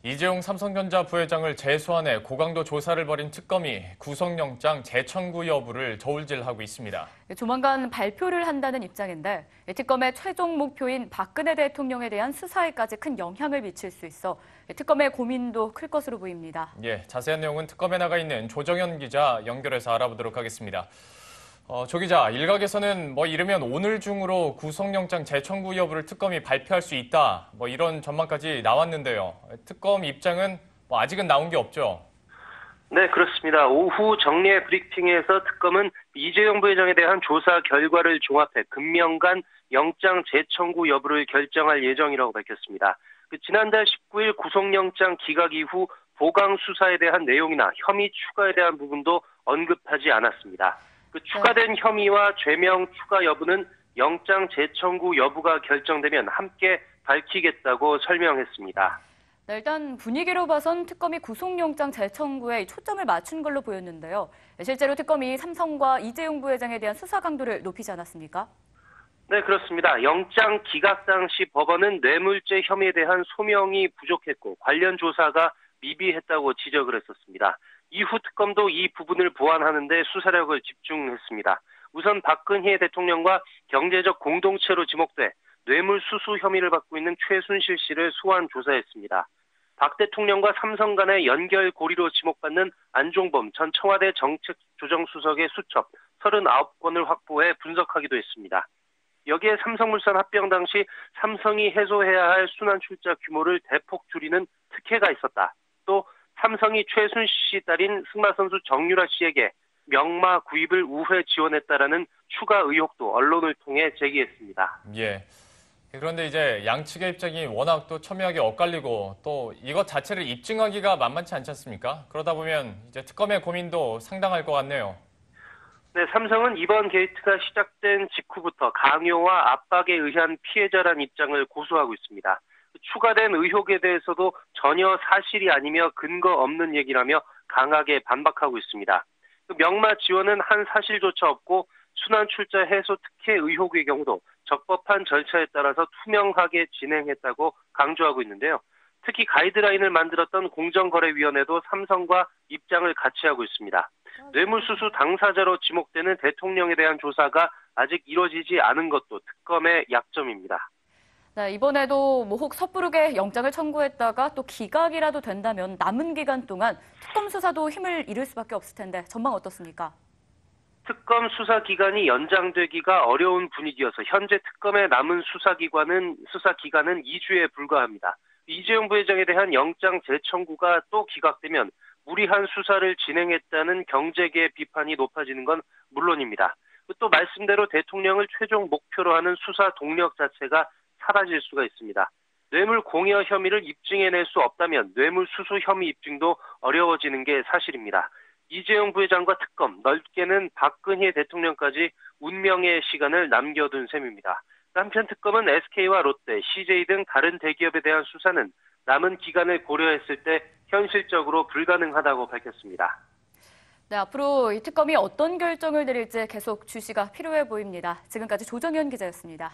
이재용 삼성전자 부회장을 재소환해 고강도 조사를 벌인 특검이 구속영장 재청구 여부를 저울질하고 있습니다. 조만간 발표를 한다는 입장인데 특검의 최종 목표인 박근혜 대통령에 대한 수사에까지 큰 영향을 미칠 수 있어 특검의 고민도 클 것으로 보입니다. 자세한 내용은 특검에 나가 있는 조정현 기자 연결해서 알아보도록 하겠습니다. 조 기자, 일각에서는 이르면 오늘 중으로 구속영장 재청구 여부를 특검이 발표할 수 있다, 이런 전망까지 나왔는데요. 특검 입장은 아직은 나온 게 없죠? 네, 그렇습니다. 오후 정례 브리핑에서 특검은 이재용 부회장에 대한 조사 결과를 종합해 금명간 영장 재청구 여부를 결정할 예정이라고 밝혔습니다. 지난달 19일 구속영장 기각 이후 보강 수사에 대한 내용이나 혐의 추가에 대한 부분도 언급하지 않았습니다. 추가된 혐의와 죄명 추가 여부는 영장 재청구 여부가 결정되면 함께 밝히겠다고 설명했습니다. 일단 분위기로 봐선 특검이 구속영장 재청구에 초점을 맞춘 걸로 보였는데요. 실제로 특검이 삼성과 이재용 부회장에 대한 수사 강도를 높이지 않았습니까? 네, 그렇습니다. 영장 기각 당시 법원은 뇌물죄 혐의에 대한 소명이 부족했고 관련 조사가 미비했다고 지적을 했었습니다. 이후 특검도 이 부분을 보완하는 데 수사력을 집중했습니다. 우선 박근혜 대통령과 경제적 공동체로 지목돼 뇌물 수수 혐의를 받고 있는 최순실 씨를 소환 조사했습니다. 박 대통령과 삼성 간의 연결 고리로 지목받는 안종범 전 청와대 정책조정수석의 수첩 39건을 확보해 분석하기도 했습니다. 여기에 삼성물산 합병 당시 삼성이 해소해야 할 순환출자 규모를 대폭 줄이는 특혜가 있었다. 또 삼성이 최순실 씨 딸인 승마 선수 정유라 씨에게 명마 구입을 우회 지원했다라는 추가 의혹도 언론을 통해 제기했습니다. 그런데 이제 양측의 입장이 워낙 또 첨예하게 엇갈리고 또 이것 자체를 입증하기가 만만치 않지 않습니까? 그러다 보면 이제 특검의 고민도 상당할 것 같네요. 네, 삼성은 이번 게이트가 시작된 직후부터 강요와 압박에 의한 피해자란 입장을 고수하고 있습니다. 추가된 의혹에 대해서도 전혀 사실이 아니며 근거 없는 얘기라며 강하게 반박하고 있습니다. 명마 지원은 한 사실조차 없고 순환출자 해소 특혜 의혹의 경우도 적법한 절차에 따라서 투명하게 진행했다고 강조하고 있는데요. 특히 가이드라인을 만들었던 공정거래위원회도 삼성과 입장을 같이 하고 있습니다. 뇌물수수 당사자로 지목되는 대통령에 대한 조사가 아직 이뤄지지 않은 것도 특검의 약점입니다. 네, 이번에도 혹 섣부르게 영장을 청구했다가 또 기각이라도 된다면 남은 기간 동안 특검 수사도 힘을 잃을 수밖에 없을 텐데 전망 어떻습니까? 특검 수사 기간이 연장되기가 어려운 분위기여서 현재 특검의 남은 수사 기간은 2주에 불과합니다. 이재용 부회장에 대한 영장 재청구가 또 기각되면 무리한 수사를 진행했다는 경제계 비판이 높아지는 건 물론입니다. 또 말씀대로 대통령을 최종 목표로 하는 수사 동력 자체가 사라질 수가 있습니다. 뇌물 공여 혐의를 입증해낼 수 없다면 뇌물 수수 혐의 입증도 어려워지는 게 사실입니다. 이재용 부회장과 특검, 넓게는 박근혜 대통령까지 운명의 시간을 남겨둔 셈입니다. 한편 특검은 SK와 롯데, CJ 등 다른 대기업에 대한 수사는 남은 기간을 고려했을 때 현실적으로 불가능하다고 밝혔습니다. 네, 앞으로 이 특검이 어떤 결정을 내릴지 계속 주시가 필요해 보입니다. 지금까지 조정현 기자였습니다.